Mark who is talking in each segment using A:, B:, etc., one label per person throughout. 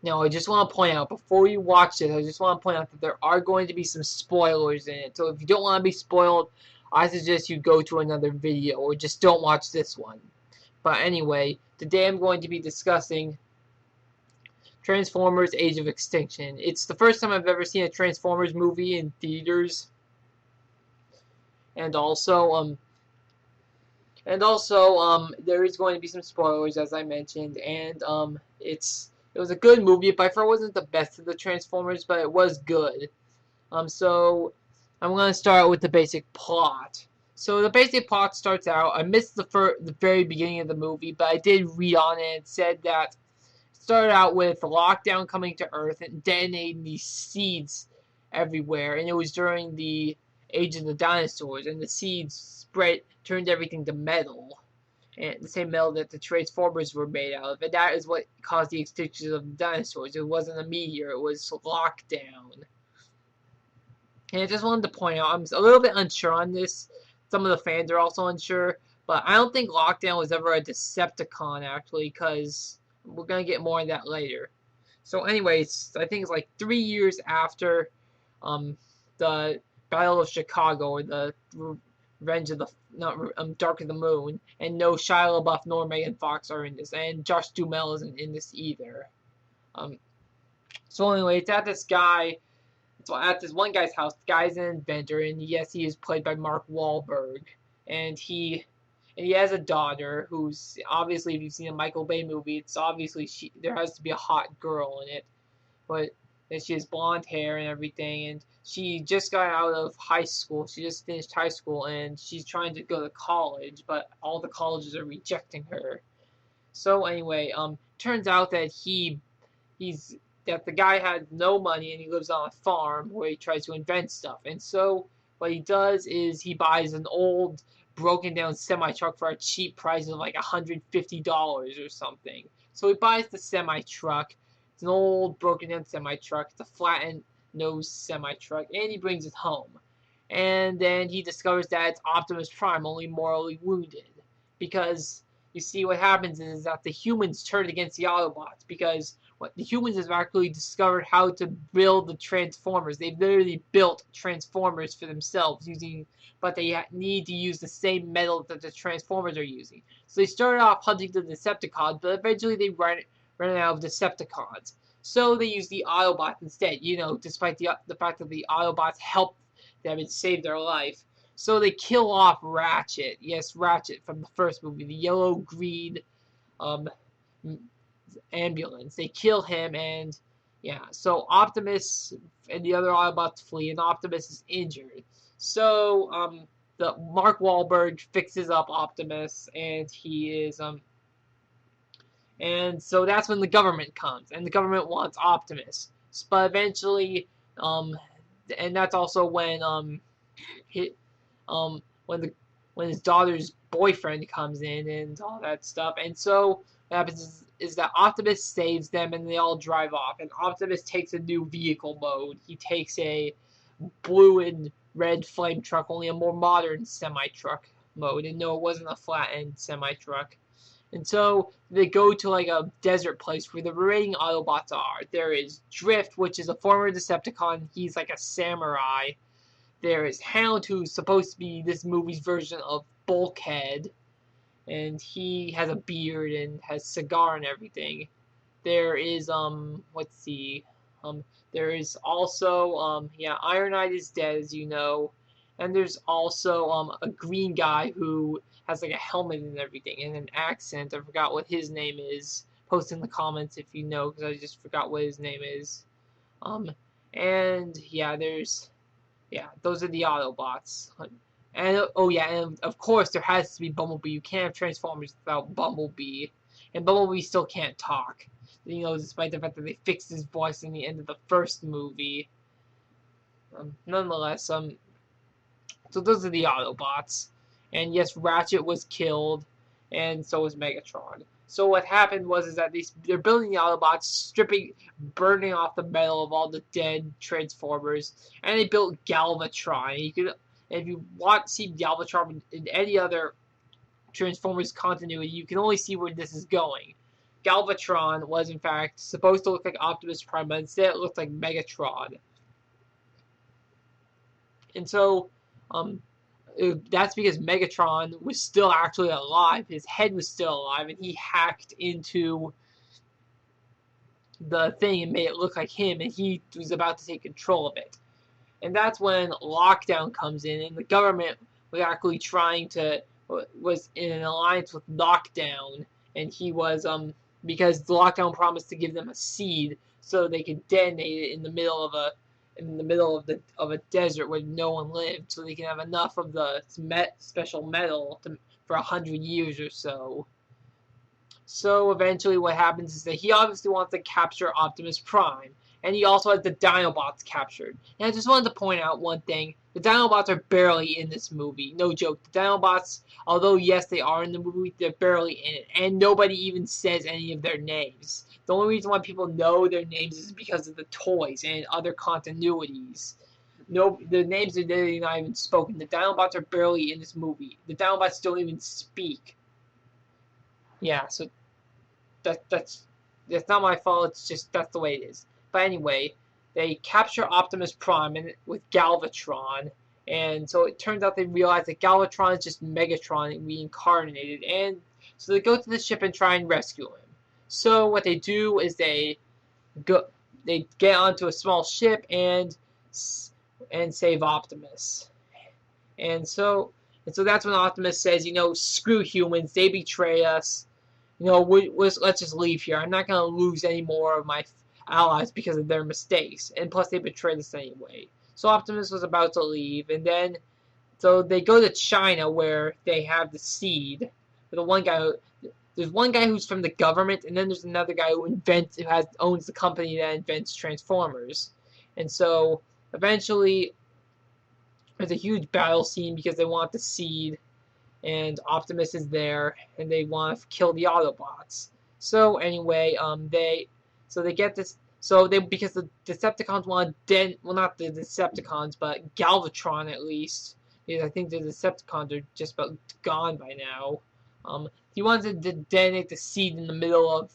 A: Now, I just want to point out, before you watch this, I just want to point out that there are going to be some spoilers in it. So if you don't want to be spoiled, I suggest you go to another video or just don't watch this one. But anyway, today I'm going to be discussing Transformers: Age of Extinction. It's the first time I've ever seen a Transformers movie in theaters. And also, there is going to be some spoilers, as I mentioned, and it was a good movie. By far, wasn't the best of the Transformers, but it was good. So I'm gonna start with the basic plot. So the basic plot starts out. I missed the very beginning of the movie, but I did read on it. It said that it started out with lockdown coming to Earth and detonating these seeds everywhere, and it was during the age of the dinosaurs, and the seeds spread, turned everything to metal, and the same metal that the Transformers were made out of, and that is what caused the extinction of the dinosaurs. It wasn't a meteor; it was lockdown. And I just wanted to point out, I'm a little bit unsure on this. Some of the fans are also unsure, but I don't think Lockdown was ever a Decepticon, actually, because we're going to get more on that later. So anyways, I think it's like 3 years after the Battle of Chicago, or the Revenge of the, not Dark of the Moon, and no Shia LaBeouf nor Megan Fox are in this, and Josh Duhamel isn't in this either. So anyway, it's at this guy. So at this one guy's house, the guy's an inventor, and yes, he is played by Mark Wahlberg, and he has a daughter who's obviously, if you've seen a Michael Bay movie, it's obviously there has to be a hot girl in it, but and she has blonde hair and everything, and she just got out of high school. She just finished high school, and she's trying to go to college, but all the colleges are rejecting her. So anyway, turns out that he's that the guy had no money and he lives on a farm where he tries to invent stuff. And so what he does is he buys an old broken down semi truck for a cheap price of like $150 or something. So he buys the semi truck. It's an old broken down semi truck. It's a flattened nose semi truck, and he brings it home. And then he discovers that it's Optimus Prime, only morally wounded, because you see what happens is that the humans turn against the Autobots, because what the humans have actually discovered how to build the Transformers. They've literally built Transformers for themselves but they need to use the same metal that the Transformers are using. So they started off hunting the Decepticons, but eventually they ran out of Decepticons. So they use the Autobots instead. Despite the fact that the Autobots helped them and saved their life. So they kill off Ratchet. Yes, Ratchet from the first movie, the yellow-green ambulance. They kill him, and yeah, so Optimus and the other Autobots flee, and Optimus is injured. So the Mark Wahlberg fixes up Optimus, and he is and so that's when the government comes, and the government wants Optimus. But eventually, and that's also when he, when his daughter's boyfriend comes in and all that stuff. And so what happens is that Optimus saves them, and they all drive off. And Optimus takes a new vehicle mode. He takes a blue and red flame truck, only a more modern semi-truck mode. And no, it wasn't a flattened semi-truck. And so they go to like a desert place where the remaining Autobots are. There is Drift, which is a former Decepticon. He's like a samurai. There is Hound, who's supposed to be this movie's version of Bulkhead, and he has a beard and has cigar and everything. There is let's see, there is also Iron Knight is dead, as you know, and there's also a green guy who has like a helmet and everything and an accent. I forgot what his name is. Post in the comments if you know, because I just forgot what his name is. And yeah, those are the Autobots. And and of course there has to be Bumblebee. You can't have Transformers without Bumblebee, and Bumblebee still can't talk. Despite the fact that they fixed his voice in the end of the first movie. Nonetheless, so those are the Autobots. And yes, Ratchet was killed, and so was Megatron. So what happened was that they're building the Autobots, burning off the metal of all the dead Transformers, and they built Galvatron. If you see Galvatron in any other Transformers continuity, you can only see where this is going. Galvatron was in fact supposed to look like Optimus Prime, but instead it looked like Megatron. And so, um, that's because Megatron was still actually alive. His head was still alive, and he hacked into the thing and made it look like him, and he was about to take control of it. And that's when Lockdown comes in, and the government was actually was in an alliance with Lockdown, and he was because the Lockdown promised to give them a seed so they could detonate it in the middle of a desert where no one lived, so they can have enough of the special metal for 100 years or so. So eventually what happens is that he obviously wants to capture Optimus Prime, and he also has the Dinobots captured. And I just wanted to point out one thing. The Dinobots are barely in this movie. No joke. The Dinobots, although yes they are in the movie, they're barely in it. And nobody even says any of their names. The only reason why people know their names is because of the toys and other continuities. No, the names are literally not even spoken. The Dinobots are barely in this movie. The Dinobots don't even speak. Yeah, so that's not my fault. It's just that's the way it is. But anyway, they capture Optimus Prime with Galvatron, and so it turns out they realize that Galvatron is just Megatron reincarnated, and so they go to the ship and try and rescue him. So what they do is they get onto a small ship and save Optimus, and so that's when Optimus says, screw humans, they betray us. Let's just leave here. I'm not going to lose any more of my allies because of their mistakes. And plus, they betrayed us anyway. So Optimus was about to leave. And then, so they go to China where they have the seed. There's one guy who's from the government. And then there's another guy who owns the company that invents Transformers. And so, eventually, there's a huge battle scene because they want the seed. And Optimus is there, and they want to kill the Autobots. So anyway, they get this. Because the Decepticons want not the Decepticons, but Galvatron at least. Because I think the Decepticons are just about gone by now. He wanted to detonate the seed in the middle of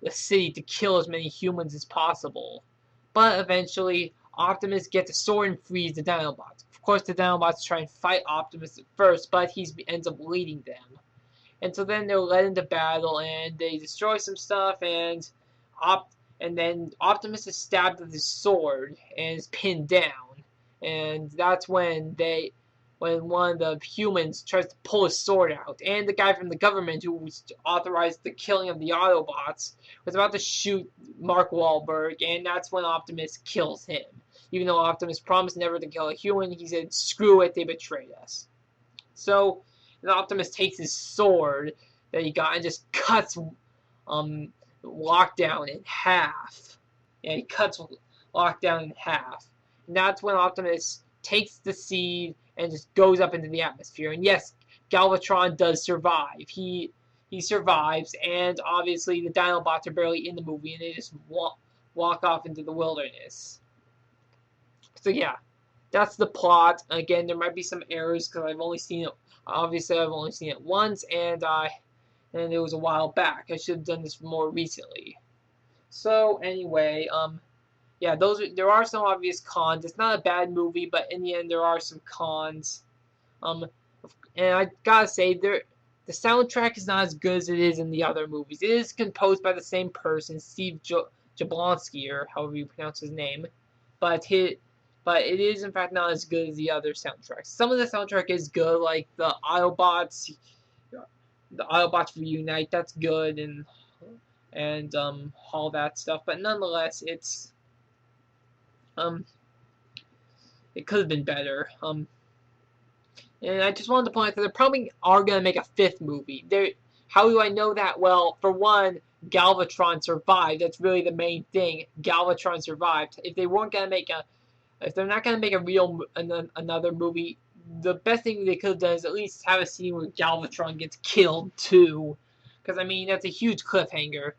A: the city to kill as many humans as possible. But eventually, Optimus gets a sword and frees the Dinobots. Of course, the Dinobots try and fight Optimus at first, but he ends up leading them. And so then they're led into battle, and they destroy some stuff, and then Optimus is stabbed with his sword and is pinned down. And that's when one of the humans tries to pull his sword out. And the guy from the government who authorized the killing of the Autobots was about to shoot Mark Wahlberg, and that's when Optimus kills him. Even though Optimus promised never to kill a human, he said, screw it, they betrayed us. So, Optimus takes his sword that he got and just cuts Lockdown in half. Yeah, he cuts Lockdown in half. And that's when Optimus takes the seed and just goes up into the atmosphere. And yes, Galvatron does survive. He survives, and obviously the Dinobots are barely in the movie, and they just walk off into the wilderness. So yeah, that's the plot. Again, there might be some errors because I've only seen it once, and it was a while back. I should have done this more recently. So anyway, yeah, there are some obvious cons. It's not a bad movie, but in the end, there are some cons. And I gotta say, the soundtrack is not as good as it is in the other movies. It is composed by the same person, Steve Jablonsky, or however you pronounce his name, but it is in fact not as good as the other soundtracks. Some of the soundtrack is good, like the Autobots Reunite. That's good, and all that stuff. But nonetheless, it could have been better. And I just wanted to point out that they probably are going to make a fifth movie. How do I know that? Well, for one, Galvatron survived. That's really the main thing. Galvatron survived. If they're not going to make another movie, the best thing they could have done is at least have a scene where Galvatron gets killed too. Because, I mean, that's a huge cliffhanger.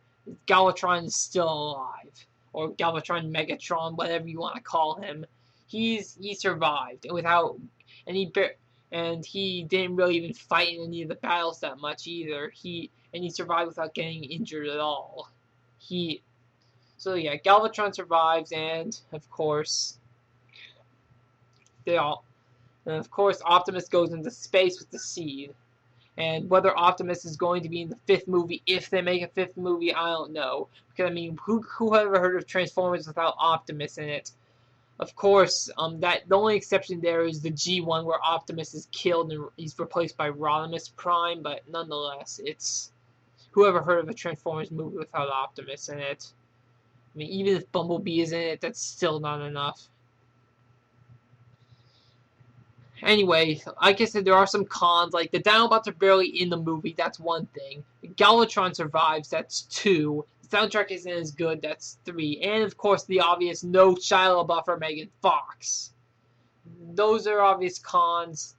A: Galvatron is still alive. Or Galvatron Megatron, whatever you want to call him. He survived. And he didn't really even fight in any of the battles that much either. He and he survived without getting injured at all. So yeah, Galvatron survives, and of course, they all, and of course, Optimus goes into space with the seed. And whether Optimus is going to be in the 5th movie, if they make a 5th movie, I don't know. Because I mean, who ever heard of Transformers without Optimus in it? Of course, that the only exception there is the G1 where Optimus is killed and he's replaced by Rodimus Prime. But nonetheless, it's whoever heard of a Transformers movie without Optimus in it. I mean, even if Bumblebee is in it, that's still not enough. Anyway, like I said, there are some cons. Like, the Dinobots are barely in the movie. That's one thing. Galvatron survives. That's 2. The soundtrack isn't as good. That's 3. And, of course, the obvious no Shia LaBeouf or Megan Fox. Those are obvious cons.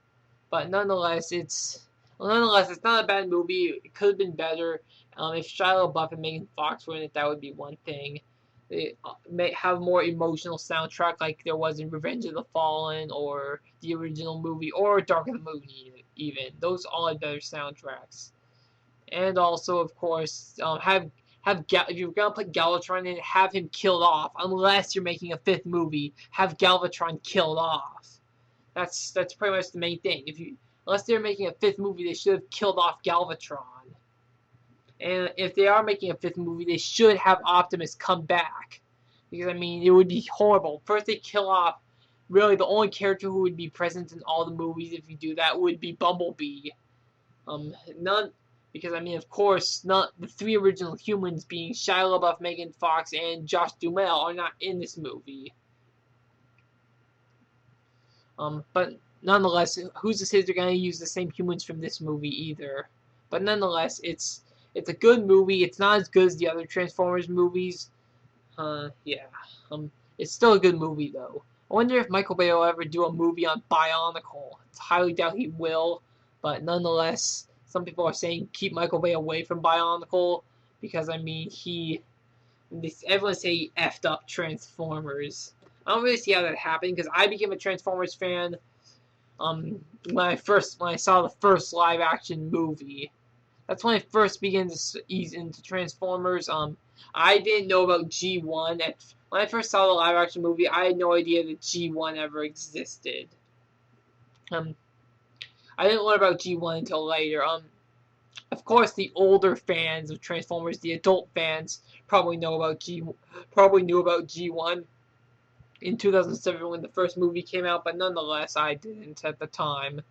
A: But nonetheless, it's not a bad movie. It could have been better. If Shia LaBeouf and Megan Fox were in it, that would be one thing. They may have more emotional soundtrack like there was in Revenge of the Fallen or the original movie or Dark of the Moon even. Those all had better soundtracks. And also, of course, if you're gonna put Galvatron in, have him killed off. Unless you're making a 5th movie, have Galvatron killed off. That's pretty much the main thing. Unless they're making a 5th movie, they should have killed off Galvatron. And if they are making a 5th movie, they should have Optimus come back. Because, I mean, it would be horrible. First, they kill off, really, the only character who would be present in all the movies if you do that would be Bumblebee. Because, I mean, of course, the 3 original humans being Shia LaBeouf, Megan Fox, and Josh Duhamel are not in this movie. But, nonetheless, who's to say they're going to use the same humans from this movie either. But, nonetheless, it's a good movie. It's not as good as the other Transformers movies. Yeah. It's still a good movie, though. I wonder if Michael Bay will ever do a movie on Bionicle. I highly doubt he will. But nonetheless, some people are saying keep Michael Bay away from Bionicle. Because, I mean, everyone say he effed up Transformers. I don't really see how that happened. Because I became a Transformers fan when I saw the first live-action movie. That's when I first began to ease into Transformers. I didn't know about G1. When I first saw the live-action movie, I had no idea that G1 ever existed. I didn't learn about G1 until later. Of course, the older fans of Transformers, the adult fans, probably knew about G1 in 2007 when the first movie came out, but nonetheless, I didn't at the time.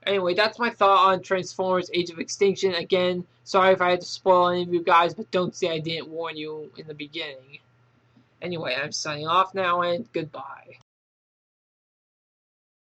A: Anyway, that's my thought on Transformers Age of Extinction. Again, sorry if I had to spoil any of you guys, but don't say I didn't warn you in the beginning. Anyway, I'm signing off now, and goodbye.